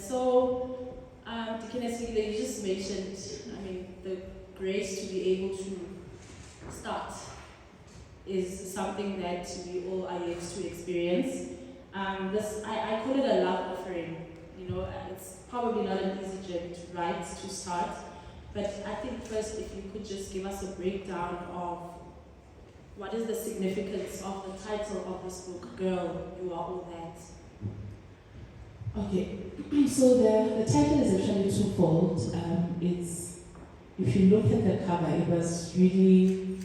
So, Deaconess Lila, you just mentioned, the grace to be able to start is something that we all are yet to experience. I call it a love offering. It's probably not an easy journey to write, to start, but I think first, if you could just give us a breakdown of what is the significance of the title of this book, Girl, You Are All That. Okay, so the title is actually twofold. It's, if you look at the cover, it was really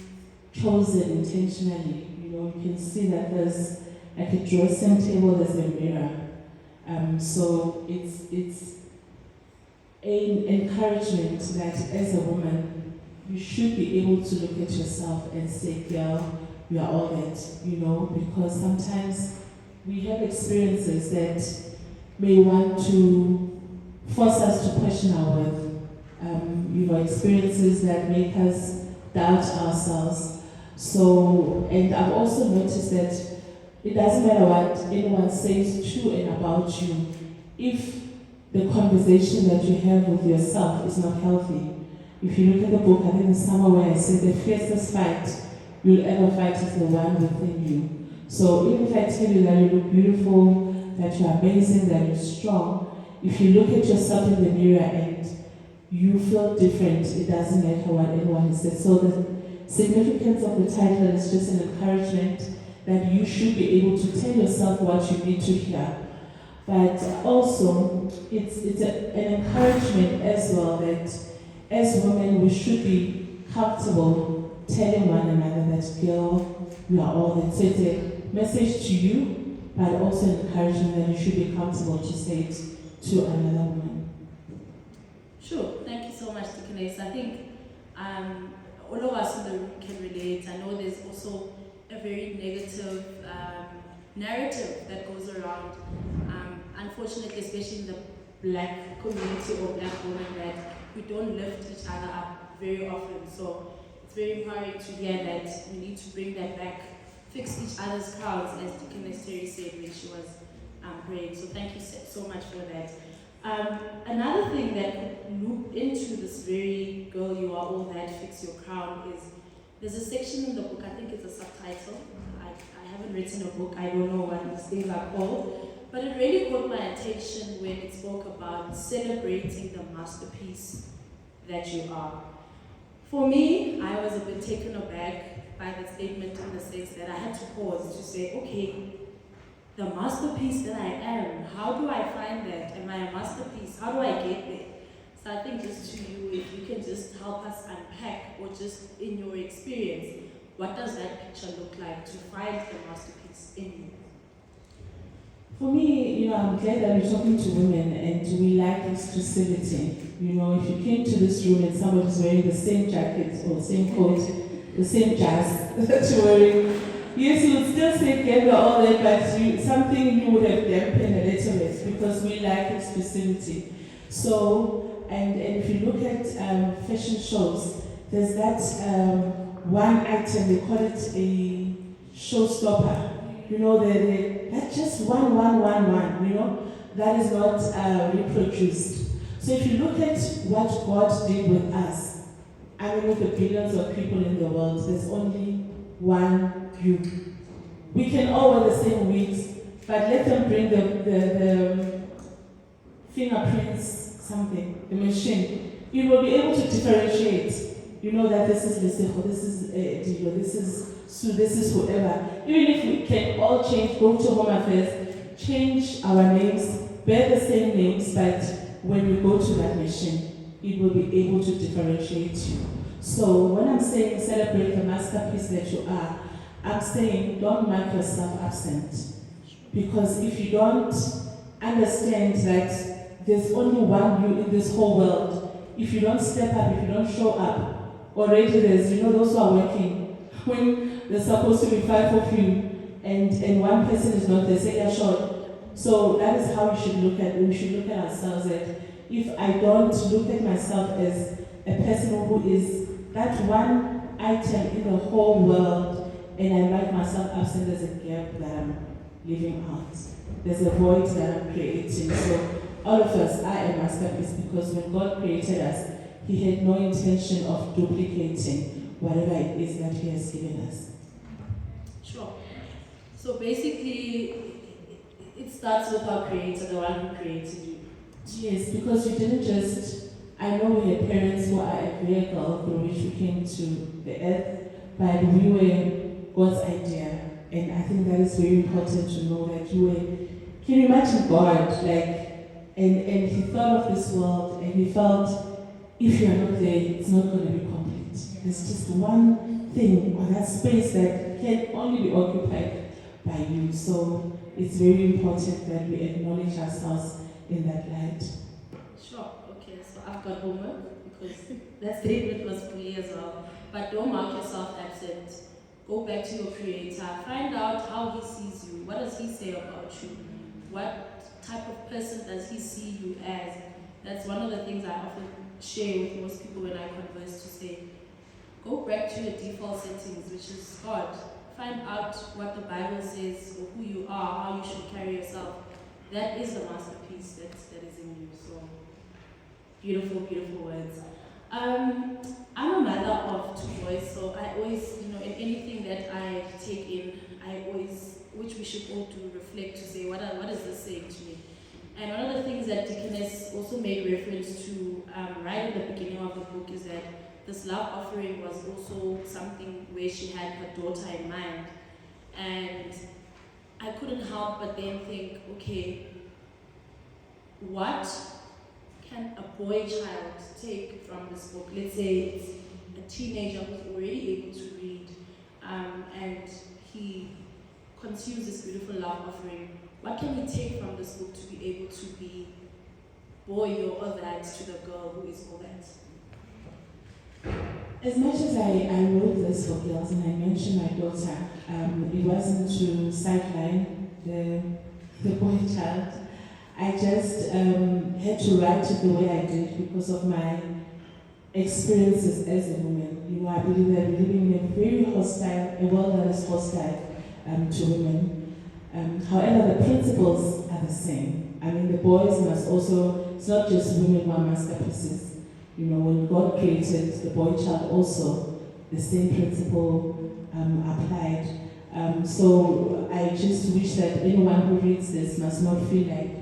chosen intentionally. You can see that there's like a dressing table, there's a mirror. So it's an encouragement that as a woman, you should be able to look at yourself and say, girl, you are all that, because sometimes we have experiences that may want to force us to question our worth. Experiences that make us doubt ourselves. So, and I've also noticed that it doesn't matter what anyone says to and about you, if the conversation that you have with yourself is not healthy. If you look at the book, I think there's somewhere where I said the fiercest fight you'll ever fight is the one within you. So even if I tell you that you look beautiful, that you're amazing, that you're strong, if you look at yourself in the mirror and you feel different, it doesn't matter what anyone has said. So the significance of the title is just an encouragement that you should be able to tell yourself what you need to hear. But also, it's an encouragement as well that as women we should be comfortable telling one another that, girl, you are all that. So it's a message to you, but also an encouragement that you should be comfortable to say it to another woman. Sure, thank you so much, Deaconess. I think all of us in the room can relate. I know there's also a very negative narrative that goes around, unfortunately, especially in the Black community or Black women, that we don't lift each other up very often. So it's very empowering to hear that we need to bring that back, fix each other's crowds, as Deaconess Terry said when she was praying. So thank you so much for that. Another thing that could loop into this very girl, you are all that, fix your crown, is there's a section in the book, I think it's a subtitle. I haven't written a book, I don't know what these things are called, but it really caught my attention when it spoke about celebrating the masterpiece that you are. For me, I was a bit taken aback by the statement in the sense that I had to pause to say, okay, the masterpiece that I am, how do I find that? Am I a masterpiece? How do I get there? So I think just to you, if you can just help us unpack, or just in your experience, what does that picture look like to find the masterpiece in you? For me, I'm glad that we're talking to women and we like exclusivity. If you came to this room and somebody's wearing the same jacket or same coat, the same jazz that you're wearing, yes, you would still say gather all that, but something you would have dampened a little bit because we like exclusivity. So, and if you look at fashion shows, there's that one item, they call it a showstopper. That's just one, that is not reproduced. So if you look at what God did with us, with the billions of people in the world, there's only one you. We can all wear the same wigs, but let them bring the fingerprints, the machine. You will be able to differentiate. That this is Lesego, this is Dilo, this is Sue, this is whoever. Even if we can all change, go to Home Affairs, change our names, bear the same names, but when you go to that machine, it will be able to differentiate you. So when I'm saying celebrate the masterpiece that you are, I'm saying don't mark yourself absent. Because if you don't understand that there's only one you in this whole world, if you don't step up, if you don't show up, already there's, those who are working, when there's supposed to be 5 of you, and one person is not, they say they're short. So that is how we should look at ourselves. That if I don't look at myself as a person who is that one item in the whole world, and I mark myself absent, there's a gap that I'm leaving out. There's a void that I'm creating. So all of us are a masterpiece because when God created us, He had no intention of duplicating whatever it is that He has given us. Sure. So basically, it starts with our Creator, the one who created you. Yes, because you didn't just, I know we had parents who are a vehicle through which we came to the earth, but we were God's idea. And I think that is very important to know that you were, can you imagine God, and He thought of this world and He felt, if you are not there, it's not going to be complete. There's just one thing or that space that can only be occupied by you. So it's very important that we acknowledge ourselves in that light. Sure, okay, so I've got homework because that statement was for me as well. But don't mark yourself absent. Go back to your Creator. Find out how He sees you. What does He say about you? What type of person does He see you as? That's one of the things I often share with most people when I converse, to say, go back to your default settings, which is God. Find out what the Bible says, or who you are, how you should carry yourself. That is the masterpiece that is in you. So, beautiful, beautiful words. I'm a mother of 2 boys, so I always, in anything that I take in, I always, which we should all do, reflect to say, what is this saying to me? And one of the things that Deaconess also made reference to right at the beginning of the book is that this love offering was also something where she had her daughter in mind. And I couldn't help but then think, okay, what can a boy child take from this book? Let's say it's a teenager who's already able to read, and he consumes this beautiful love offering. What can he take from this book to be able to be boy or all that to the girl who is all that? As much as I wrote this for girls and I mentioned my daughter, it wasn't to sideline the boy child. I just had to write it the way I did because of my experiences as a woman. I believe that we're living in a very hostile, a world that is hostile to women. However, the principles are the same. I mean, the boys must also, it's not just women who are masterpieces. When God created the boy child also, the same principle applied. So I just wish that anyone who reads this must not feel like,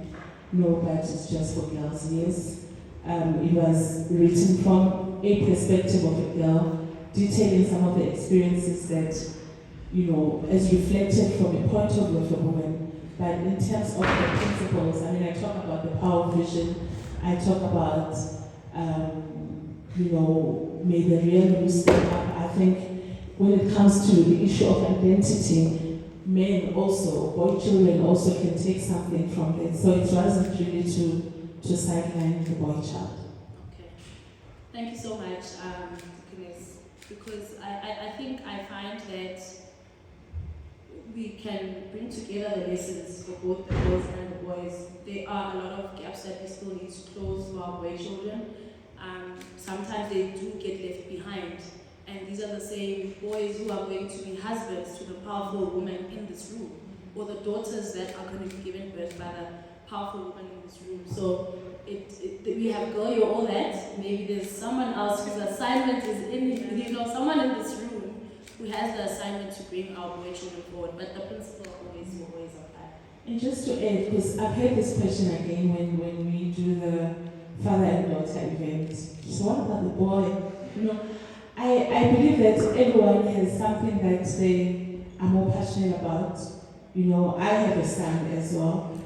no, but it's just for girls. Yes, it was written from a perspective of a girl, detailing some of the experiences that, as reflected from a point of view of a woman. But in terms of the principles, I talk about the power of vision, I talk about, may the real you step up. I think when it comes to the issue of identity, men also, boy children also can take something from it. So it wasn't really to sideline the boy child. Okay. Thank you so much, Deaconess, because I think I find that we can bring together the lessons for both the girls and the boys. There are a lot of gaps that we still need to close for our boy children. Sometimes they do get left behind. And these are the same boys who are going to be husbands to the powerful women in this room, or the daughters that are going to be given birth by the powerful woman in this room. So we have girl, you're all that. Maybe there's someone else whose assignment is someone in this room who has the assignment to bring our boy children forward. But the principle will always apply. And just to add, because I've heard this question again when we do the father and daughter event. So what about the boy? I believe that everyone has something that they are more passionate about. I have a son as well.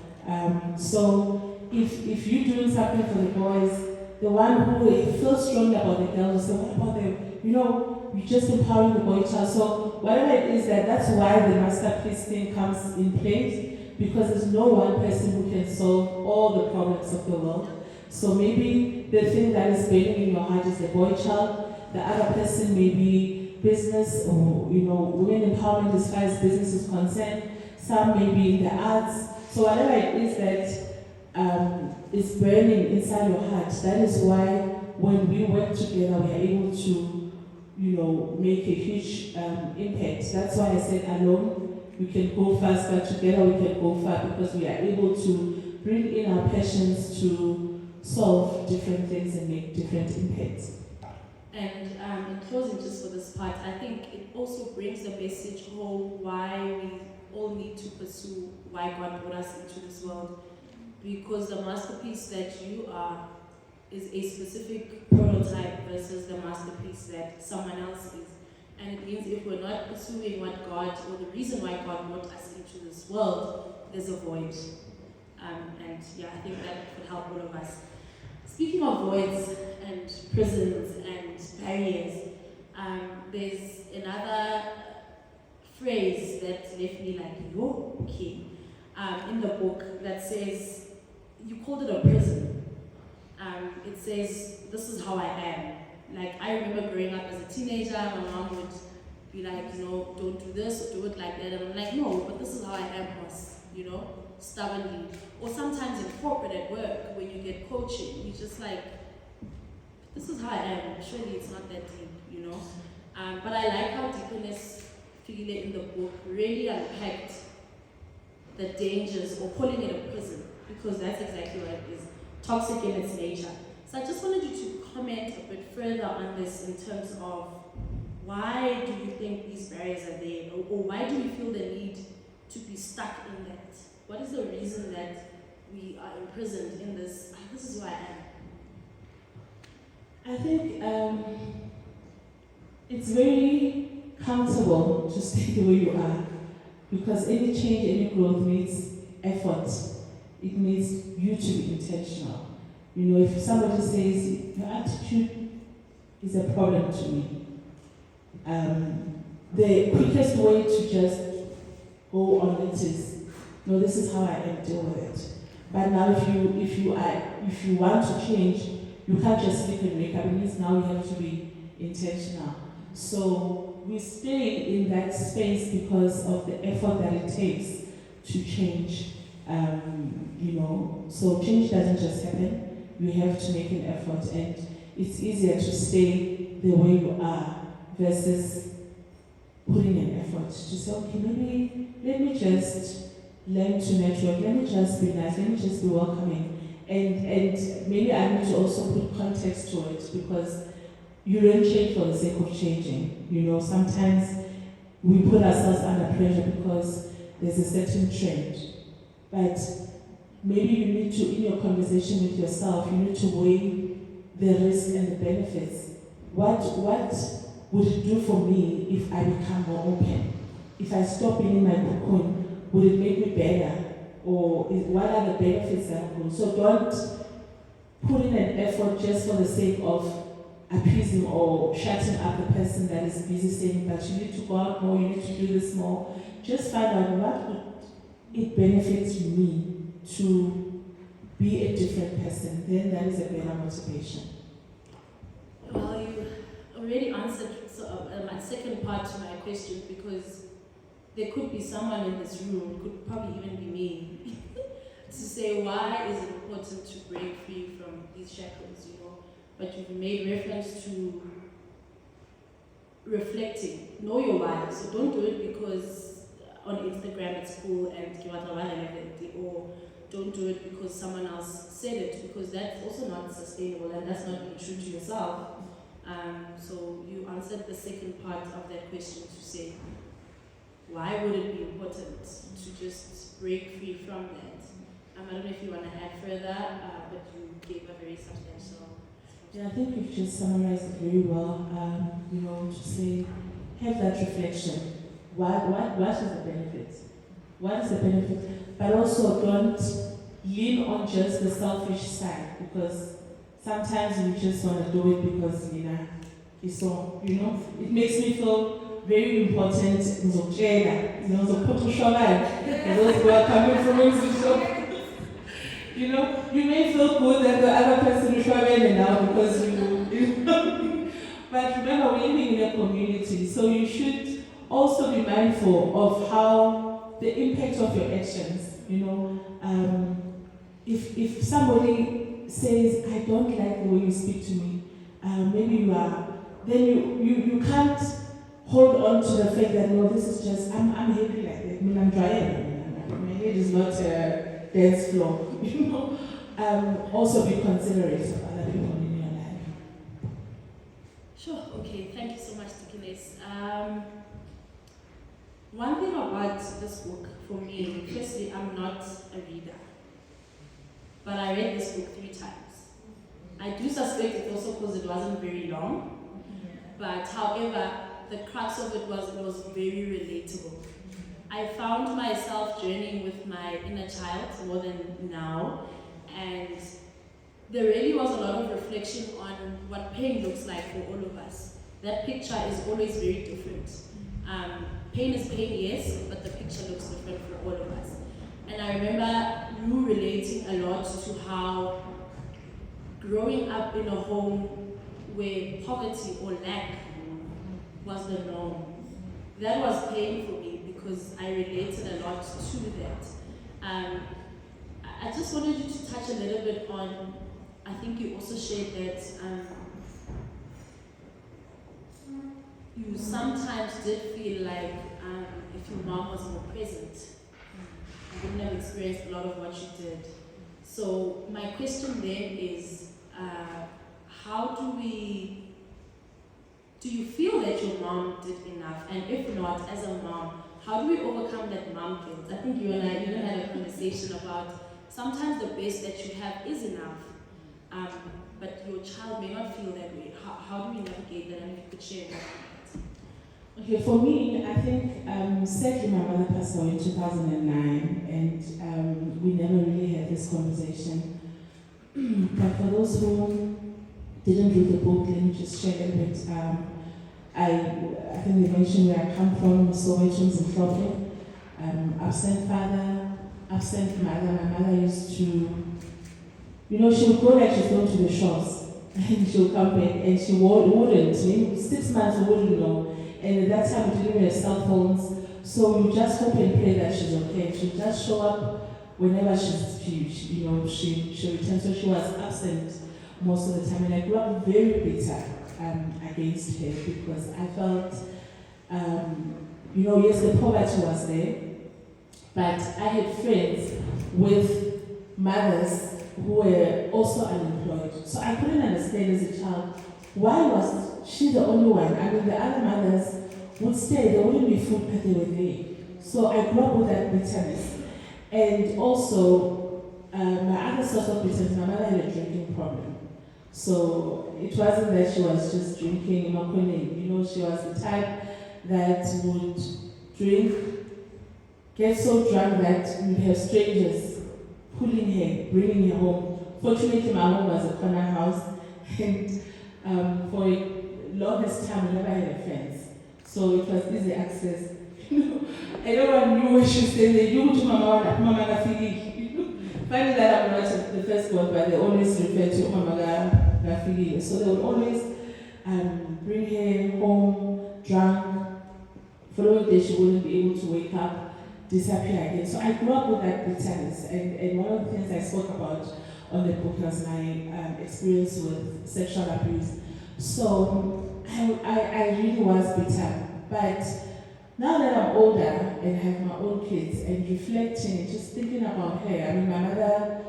So if you're doing something for the boys, the one who feels strongly about the girls, so what about them? You're just empowering the boy child. So whatever it is, that's why the masterpiece thing comes in place, because there's no one person who can solve all the problems of the world. So maybe the thing that is burning in your heart is the boy child. The other person may be business or, women empowerment as far as business is concerned. Some may be in the arts. So whatever it is that is burning inside your heart, that is why when we work together, we are able to, make a huge impact. That's why I said alone, we can go fast, but together we can go far, because we are able to bring in our passions to solve different things and make different impacts. And in closing, just for this part, I think it also brings the message home why we all need to pursue why God brought us into this world. Because the masterpiece that you are is a specific prototype versus the masterpiece that someone else is. And it means if we're not pursuing what God, or the reason why God brought us into this world, there's a void. And yeah, I think that would help all of us. Speaking of voids and prisons and barriers, there's another phrase that left me like, yo, okay, in the book that says, you called it a prison. It says, this is how I am. Like, I remember growing up as a teenager, my mom would be like, you know, don't do this or do it like that. And I'm like, no, but this is how I am, boss, you know, stubbornly. Or sometimes in corporate at work, when you get coaching, you're just like, this is how I am. Surely it's not that deep, you know. But I like how Deaconess Fikile in the book really unpacked the dangers, or calling it a prison, because that's exactly what it is. Toxic in its nature. So I just wanted you to comment a bit further on this in terms of why do you think these barriers are there, or why do we feel the need to be stuck in that? What is the reason that we are imprisoned in this? This is who I am. I think it's very comfortable to stay the way you are, because any change, any growth needs effort. It needs you to be intentional. You know, if somebody says your attitude is a problem to me, the quickest way to just go on it is, no, this is how I am, deal with it. But now, if you want to change, you can't just sleep and wake up. It means now you have to be intentional. So we stay in that space because of the effort that it takes to change. You know, so change doesn't just happen. You have to make an effort, and it's easier to stay the way you are versus putting an effort to say, okay, maybe let me just learn to network, let me just be nice, let me just be welcoming, and maybe I need to also put context to it, because you don't change for the sake of changing. You know, sometimes we put ourselves under pressure because there's a certain trend. But maybe you need to, in your conversation with yourself, you need to weigh the risk and the benefits. What would it do for me if I become more open? If I stop being in my cocoon, would it make me better? Or what are the benefits that are good? So don't put in an effort just for the sake of appeasing or shutting up the person that is busy saying, but you need to go out more, you need to do this more. Just find out what would it benefits me to be a different person, then that is a better motivation. Well, you already answered my second part to my question, because there could be someone in this room, could probably even be me, to say, why is it important to break free from these shackles, you know? But you've made reference to reflecting, know your why. So don't do it because on Instagram it's cool and everything, or don't do it because someone else said it, because that's also not sustainable and that's not being true to yourself. So you answered the second part of that question to say, why would it be important to just break free from that? I don't know if you want to add further, but you gave a very substantial. Yeah, I think you've just summarized it very well. You know, to say, have that reflection. What is the benefit? What is the benefit? But also don't lean on just the selfish side, because sometimes we just want to do it because, you know, it makes me feel very important. Those who are coming from institution. You know, you may feel good that the other person is showing now because you know. But remember, we're living in a community, so you should also be mindful of how the impact of your actions. You know, if somebody says, "I don't like the way you speak to me," maybe you are. Then you can't hold on to the fact that no, this is just I'm happy like that. I mean, I'm dry. My head is not dance floor, you know. Also be considerate of other people in your life. Sure, okay, thank you so much, Tikines. One thing about this book for me, firstly, I'm not a reader, but I read this book 3 times. I do suspect it's also because it wasn't very long, but however, the crux of it was very relatable. I found myself journeying with my inner child more than now, and there really was a lot of reflection on what pain looks like for all of us. That picture is always very different. Pain is pain, yes, but the picture looks different for all of us. And I remember you relating a lot to how growing up in a home where poverty or lack was the norm. That was pain for me because I related a lot to that. I just wanted you to touch a little bit on, I think you also shared that you sometimes did feel like if your mom was more present, you wouldn't have experienced a lot of what you did. So my question then is, how do you feel that your mom did enough? And if not, as a mom, how do we overcome that mom guilt? I think you and I even had a conversation about sometimes the best that you have is enough, but your child may not feel that way. How do we navigate that? And if you could share that. Okay, for me, I think sadly my mother passed away in 2009, and we never really had this conversation. But for those who didn't read the book, let me just share a little bit. I think we mentioned where I come from, Soweto, Zimbabwe. Absent father, absent mother. My mother used to, you know, she would go like she's going to the shops, and she'll come back, and she wouldn't. Maybe 6 months we wouldn't know. And at that time we didn't have cell phones, so we just hope and pray that she's okay. She'll just show up whenever she returns. So she was absent most of the time, and I grew up very bitter against her because I felt, yes, the poverty was there, but I had friends with mothers who were also unemployed. So I couldn't understand as a child, why was she the only one? I mean, the other mothers would stay, there wouldn't be food, but they were there. So I grew up with that bitterness. And also, my other source of bitterness, my mother had a drinking problem. So it wasn't that she was just drinking makoni. She was the type that would drink, get so drunk that you'd have strangers pulling her, bringing her home. Fortunately, my home was a corner house, and for a longest time, we never had a fence. So it was easy access. Everyone knew where she stayed. They knew to Mama Gafigi. Funny that I'm not the first one, but they always refer to Mama Gafigi. So they would always bring her home drunk. Following day, she wouldn't be able to wake up, disappear again. So I grew up with that bitterness. And one of the things I spoke about on the book was my experience with sexual abuse. So I really was bitter. But now that I'm older and have my own kids and reflecting and just thinking about her, I mean, my mother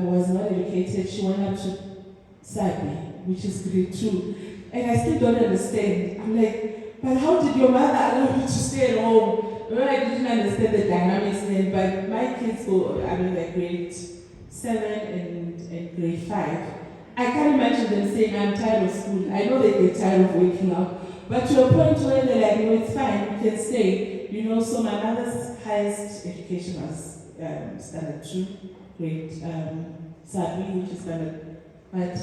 was not educated. She went up to Sabi, which is grade 2. And I still don't understand. I'm like, but how did your mother allow you to stay at home? Well, I didn't understand the dynamics then, but my kids go, like grade 7 and grade 5. I can't imagine them saying, I'm tired of school. I know they get tired of waking up. But to a point where they're like, no, it's fine, you can stay. So my mother's highest education was standard 2, grade Sabi, which is standard, but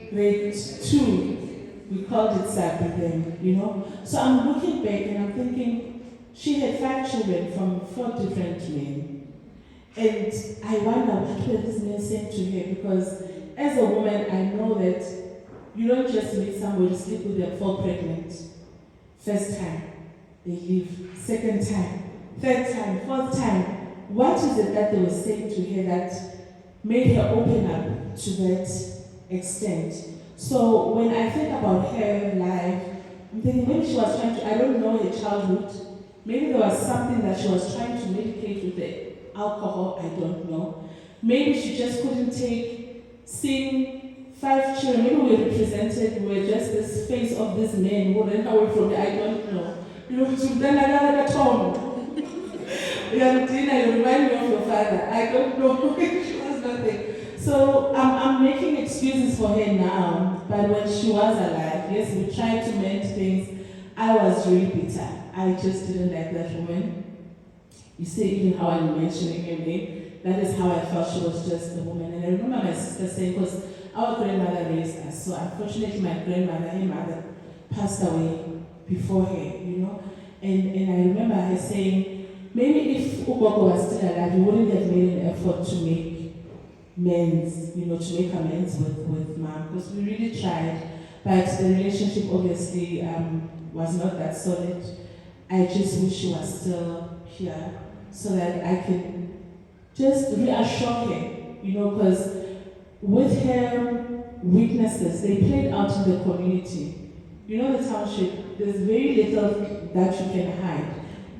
grade 2, we called it Sabi then, So I'm looking back and I'm thinking, she had 5 children from 4 different men. And I wonder what were these men saying to her, because as a woman, I know that you don't just meet somebody, sleep with them, fall pregnant. First time, they leave. Second time, third time, fourth time. What is it that they were saying to her that made her open up to that extent? So when I think about her life, I'm thinking maybe she was trying to, I don't know her childhood, maybe there was something that she was trying to medicate with alcohol, I don't know. Maybe she just couldn't take seeing 5 children. Maybe we represented, we were just this face of this man who ran away from me, I don't know. You know, to then another Tom. You remind me of your father. I don't know. She was nothing. So I'm making excuses for her now, but when she was alive, yes, we tried to mend things. I was really bitter. I just didn't like that woman. You see, even how I'm mentioning her name, that is how I felt she was just a woman. And I remember my sister saying, because our grandmother raised us, so unfortunately my grandmother, her mother, passed away before her, you know. And I remember her saying, maybe if Ugogo was still alive, he wouldn't have made an effort to make amends, you know, to make amends with Mom, because we really tried, but the relationship obviously was not that solid. I just wish she was still here so that I can just reassure her, you know, because with her weaknesses, they played out in the community. You know, the township, there's very little that you can hide.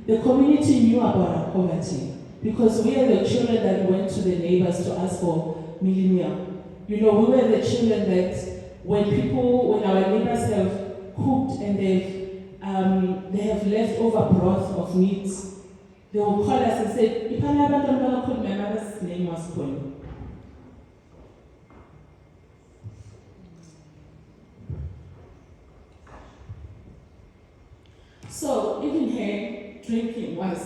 The community knew about our poverty because we are the children that went to the neighbors to ask for millennium. You know, we were the children that when our neighbors have cooked and they have leftover broth of meat, they will call us and say, my mother's name was Paul. So even her drinking was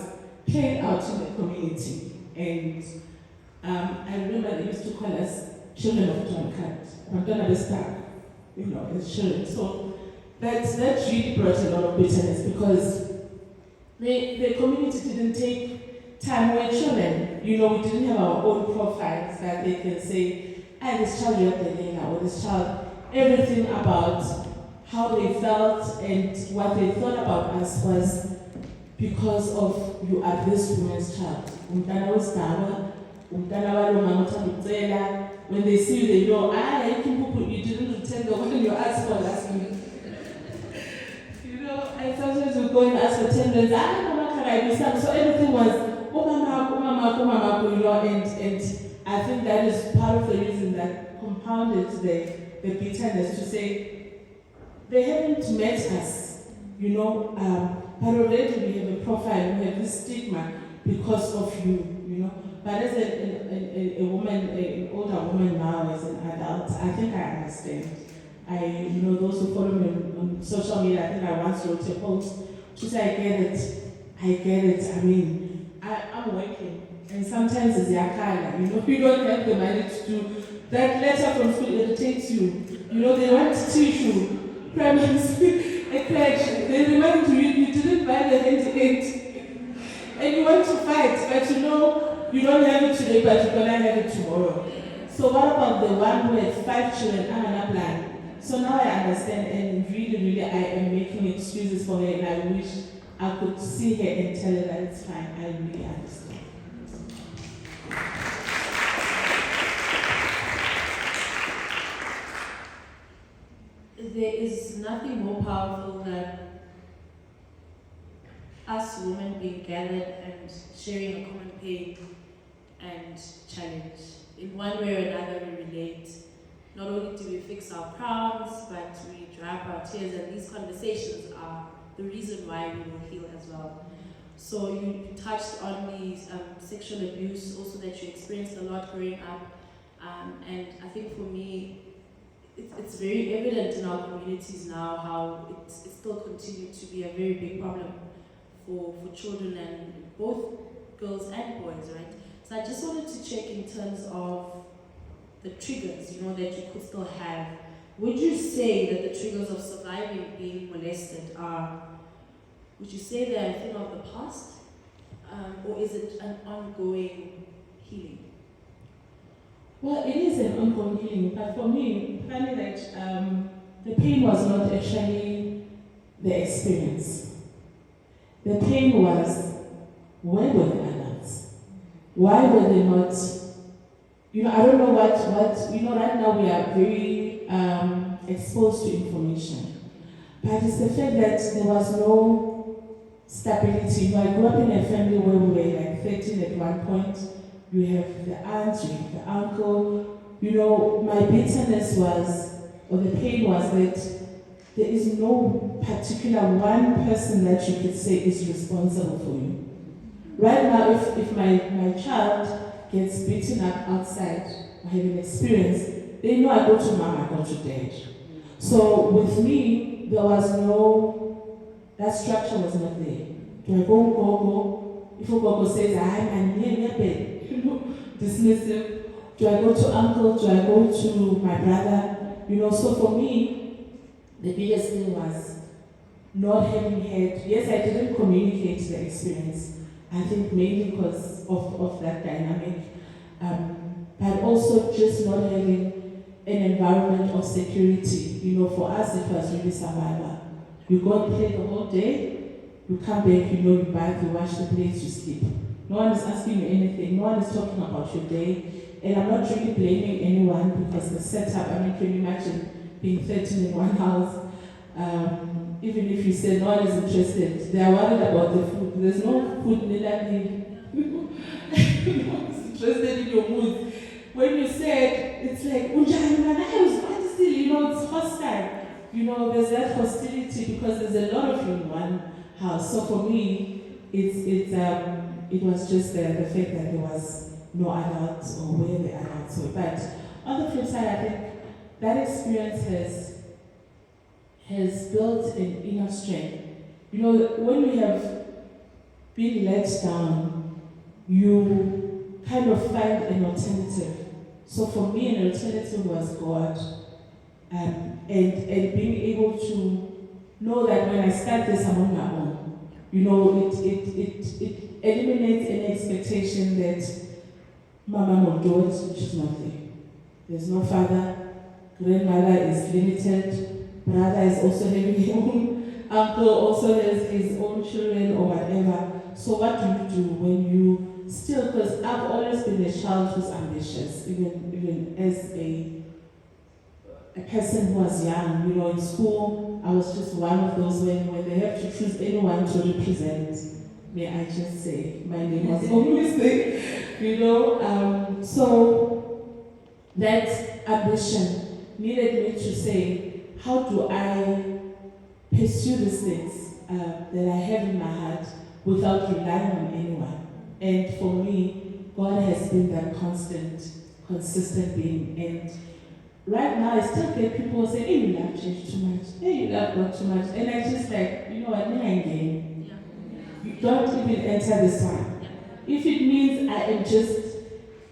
played out in the community. And I remember they used to call us children of John Cat. I'm gonna be stuck, you know, as children. So that really brought a lot of bitterness because the community didn't take time. We were children, you know, we didn't have our own profiles that they can say, this child you have the name or this child, everything about how they felt and what they thought about us was because of you are this woman's child. When they see you, they know, you didn't return the one you asked for last week. You know, and sometimes we go and ask for 10 minutes, Mama, can I do something? So everything was, mama, you know, and I think that is part of the reason that compounded the bitterness to say, they haven't met us, you know, but already we have a profile, we have this stigma because of you, you know. But as a woman, an older woman now, as an adult, I think I understand. You know, those who follow me on social media, I think I once wrote a post to say, I get it. I mean, I'm working, and sometimes it's yakala, you know, you don't have the money to do. That letter from school irritates you. You know, they want tissue. Primary school, a crèche, they remind you didn't buy the hand-to-hand and you want to fight, but you know you don't have it today, but you're gonna have it tomorrow. So what about the one who had 5 children and an plan? So now I understand, and really, I am making excuses for her, and I wish I could see her and tell her that it's fine. I really understand. There is nothing more powerful than us women being gathered and sharing a common pain and challenge. In one way or another, we relate. Not only do we fix our crowns, but we dry up our tears, and these conversations are the reason why we will heal as well. So you touched on the sexual abuse, also that you experienced a lot growing up, and I think for me, it's very evident in our communities now how it still continues to be a very big problem for children and both girls and boys, right? So I just wanted to check in terms of the triggers, you know, that you could still have. Would you say that the triggers of surviving being molested are, would you say they're a thing of the past? Or is it an ongoing healing? Well, it is an ongoing healing, but for me, funny that the pain was not actually the experience. The pain was, where were the adults? Why were they not, you know, I don't know what you know, right now we are very exposed to information. But it's the fact that there was no stability. You know, I grew up in a family where we were like 13 at one point. You have the aunt, you have the uncle. You know, my bitterness was, or the pain was that there is no particular one person that you could say is responsible for you. Right now, if my child gets beaten up outside, I have an experience, they know I go to mom, I go to dad. So with me, there was no, that structure was not there. Do I go? If a go says, I'm you know, dismissive. Do I go to uncle? Do I go to my brother? You know, so for me, the biggest thing was not having had, yes, I didn't communicate the experience. I think mainly because of that dynamic. But also just not having an environment of security. You know, for us, it was really survival. You go and play the whole day, you come back, you know, you bath, you wash the plates, you sleep. No one is asking you anything, no one is talking about your day. And I'm not really blaming anyone because the setup, I mean, can you imagine being 13 in one house? Even if you say no one is interested, they are worried about the food. There's no food in the no one is interested in your mood. When you said, it's like, you know, it's hostile. You know, there's that hostility because there's a lot of you in one house. So for me, it was just the fact that there was no adults or where the adults were. But on the flip side, I think that experience has built an inner strength. You know, when you have been let down, you kind of find an alternative. So for me, an alternative was God. And being able to know that when I start this, I'm on my own. You know, it eliminates any expectation that Mama will do it, she's not there. There's no father, grandmother is limited, brother is also having his own, uncle also has his own children or whatever. So what do you do when you still, because I've always been a child who's ambitious, even as a person who was young, you know, in school, I was just one of those when they have to choose anyone to represent, may I just say, my name was always there, you know. So that ambition needed me to say, how do I pursue these things that I have in my heart without relying on anyone? And for me, God has been that consistent being. And right now, I still get people say, hey, you love church too much. Hey, you love God too much. And I just like, you know what, me again. You don't even enter this one. If it means I am just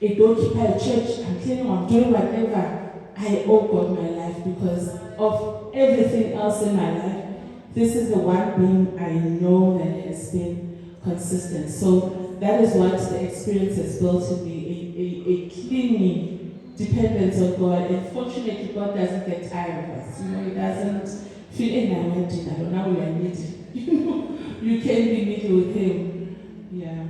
a doorkeeper at church, I'm cleaning, I'm doing whatever, I owe God my life because of everything else in my life. This is the one thing I know that has been consistent. So that is what the experience has built in me, a clinging dependence on God. And fortunately, God doesn't get tired of us. You know, He doesn't feel, hey, now we're doing that, or now we are needy. You know, you can be needy with Him. Yeah.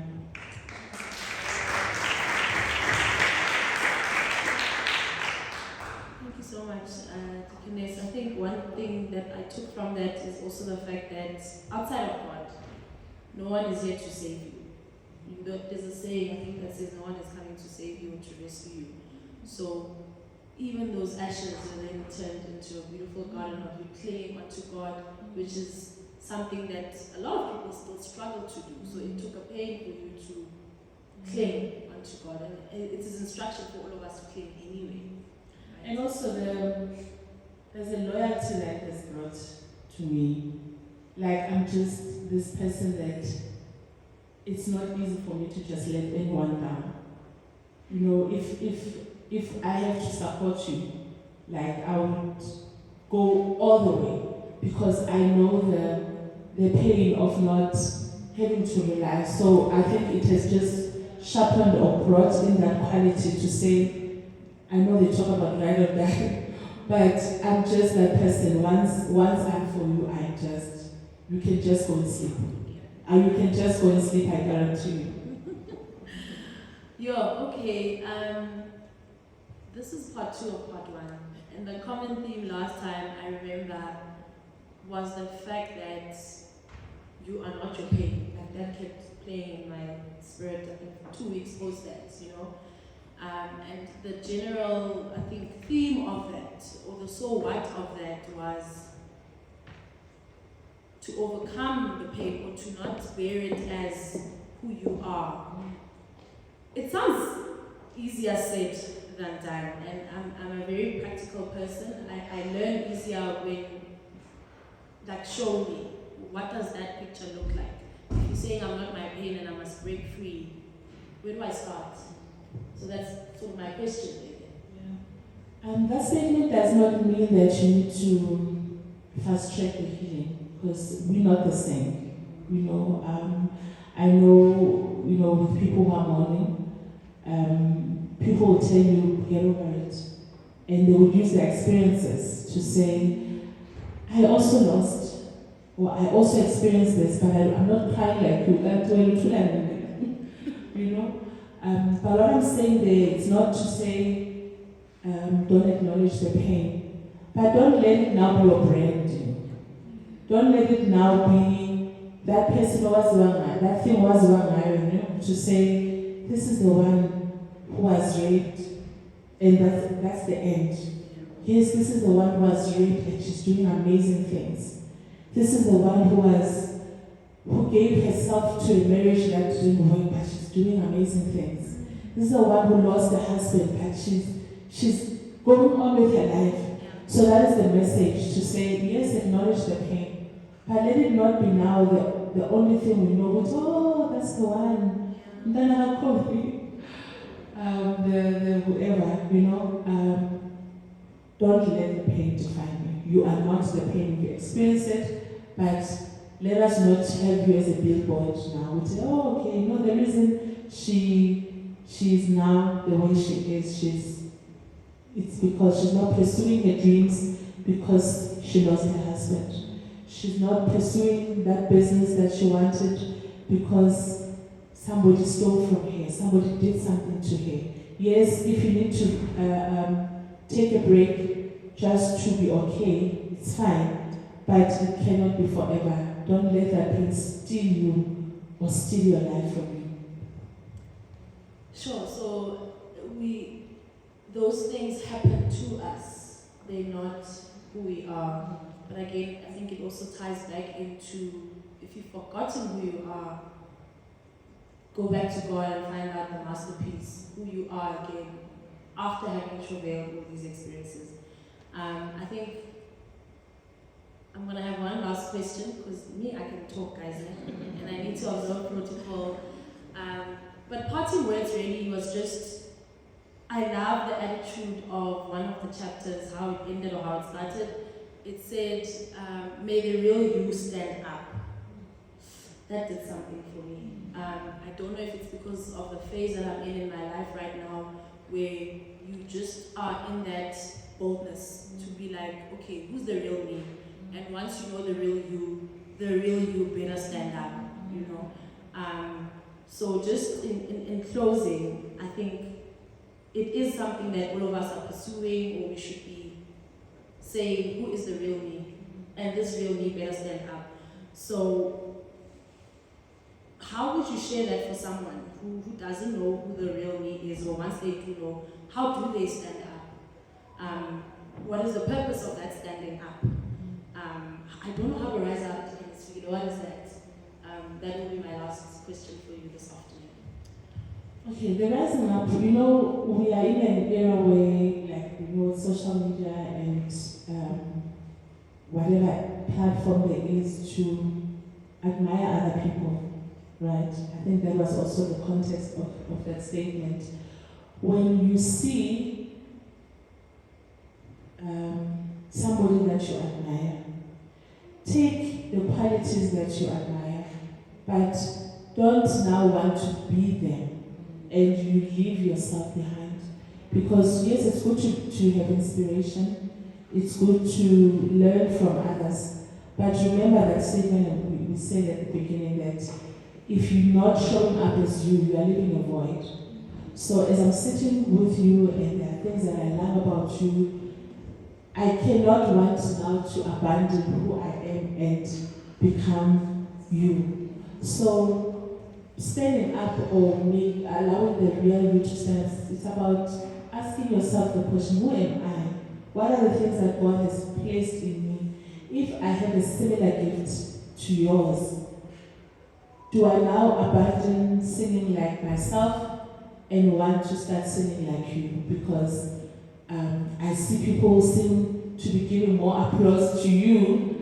Thank you so much, Deaconess. I think one thing that I took from that is also the fact that outside of God, no one is here to save you. There's a saying, I think, that says no one is coming to save you or to rescue you. So even those ashes are then turned into a beautiful garden of you clinging onto God, which is something that a lot of people still struggle to do. So it took a pain for you to cling onto God, and it is instruction for all of us to cling anyway. Right? And also there's a loyalty that has brought to me. Like, I'm just this person that it's not easy for me to just let anyone down. You know, if I have to support you, like, I would go all the way because I know the pain of not having to rely. So I think it has just sharpened or brought in that quality to say, I know they talk about ride or die, but I'm just that person. Once I'm for you, you can just go and sleep. And you can just go and sleep, I guarantee you. Okay. This is part 2 of part 1. And the common theme last time, I remember, was the fact that you are not your pain. Like, that kept playing in my Spirit, I think 2 weeks post that, you know. And the general, I think, theme of that, or the so what of that, was to overcome the pain or to not bear it as who you are. It sounds easier said than done, and I'm a very practical person. I learn easier when, like, show me, what does that picture look like? If you're saying I'm not my pain and I must break free, where do I start? So that's sort of my question there. That statement does not mean that you need to fast track the healing, because we're not the same. You know, I know, you know, with people who are mourning, people will tell you, get over it. And they would use their experiences to say, I also lost, or I also experienced this, but I'm not crying like you. You know? But what I'm saying there, it's not to say, don't acknowledge the pain, but don't let it now be your brand. Don't let it now be that person was wrong, that thing was wrong, you know, to say, this is the one who was raped, and that's the end. Yes, this is the one who was raped and she's doing amazing things. This is the one who gave herself to a marriage that didn't work, but she's doing amazing things. This is the one who lost her husband, but she's going on with her life. So that is the message, to say, yes, acknowledge the pain, but let it not be now the only thing we know. It's, oh, that's the one. Then I'll call the whoever, you know. Don't let the pain define you. You are not the pain. You experience it, but let us not have you as a billboard now. We say, oh, okay, no, the reason she's now the way she is, it's because she's not pursuing her dreams because she lost her husband. She's not pursuing that business that she wanted because somebody stole from her, somebody did something to her. Yes, if you need to take a break just to be okay, it's fine, but it cannot be forever. Don't let that pain steal you or steal your life from you. Sure, so those things happen to us. They're not who we are. But again, I think it also ties back into, if you've forgotten who you are, go back to God and find out the masterpiece, who you are again, after having travailed all these experiences. I think I'm going to have one last question, because me, I can talk, guys, and I need to observe protocol. But parting words really was just, I love the attitude of one of the chapters, how it ended or how it started. It said, may the real you stand up. That did something for me. I don't know if it's because of the phase that I'm in my life right now, where you just are in that boldness to be like, okay, who's the real me? And once you know the real you better stand up, you know. So just in closing, I think it is something that all of us are pursuing, or we should be saying, who is the real me? And this real me better stand up. So how would you share that for someone who doesn't know who the real me is, or once they do know, how do they stand up? What is the purpose of that standing up? I don't know how to rise up in this field. What is that? That will be my last question for you this afternoon. Okay, the rising up, you know, we are in an era where, like, you know, social media and whatever platform there is to admire other people, right? I think that was also the context of that statement. When you see somebody that you admire, take the qualities that you admire, but don't now want to be them and you leave yourself behind. Because yes, it's good to have inspiration, it's good to learn from others, but remember that statement we said at the beginning, that if you're not showing up as you are leaving a void. So as I'm sitting with you and there are things that I love about you, I cannot want now to abandon who I am and become you. So standing up or allowing the real you to stand up. It's about asking yourself the question, who am I? What are the things that God has placed in me? If I have a similar gift to yours, do I now abandon singing like myself and want to start singing like you? Because I see people seem to be giving more applause to you.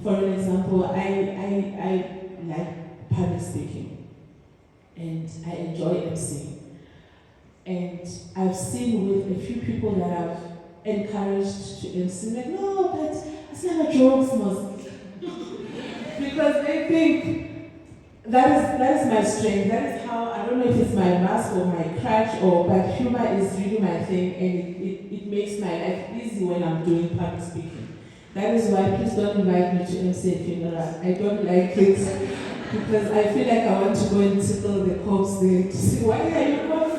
For an example, I like public speaking and I enjoy emceeing. And I've seen with a few people that I've encouraged to MC, like, no, but it's not a joke, most. Because they think that is my strength. That is how, I don't know if it's my mask or my crutch, but humor is really my thing, and it makes my life easy when I'm doing public speaking. That is why please don't invite me to MC a funeral. I don't like it because I feel like I want to go and tickle the corpse there to see why are you not.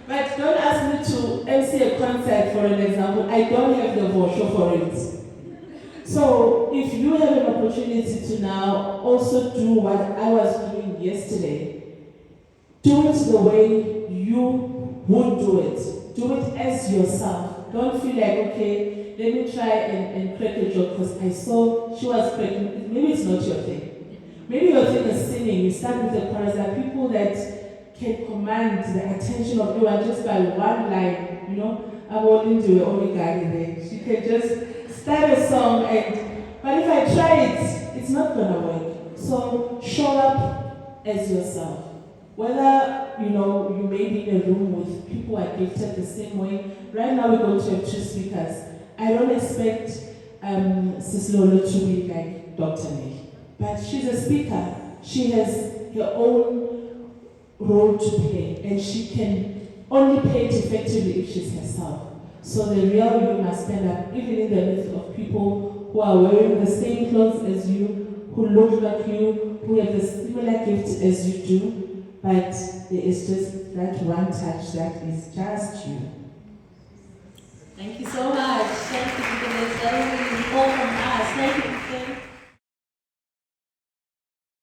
But don't ask me to MC a concert, for an example. I don't have the voucher for it. So if you have an opportunity to now also do what I was doing yesterday, do it the way you would do it. Do it as yourself. Don't feel like, okay, let me try and crack a joke because I saw she was cracking. Maybe it's not your thing. Maybe your thing is singing. You start with the chorus. There are people that can command the attention of everyone just by one line. You know, I'm only doing only guy there. She can just start a song, but if I try it, it's not gonna work. So show up as yourself. Whether you may be in a room with people who are gifted the same way. Right now we're going to have 2 speakers. I don't expect Sis Lolo to be like Dr. May, but she's a speaker. She has her own role to play, and she can only play it effectively if she's herself. So the real you must stand up, even in the midst of people who are wearing the same clothes as you, who look like you, who have the similar gifts as you do, but there is just that one touch that is just you. Thank you so much. Thank you, Vanessa.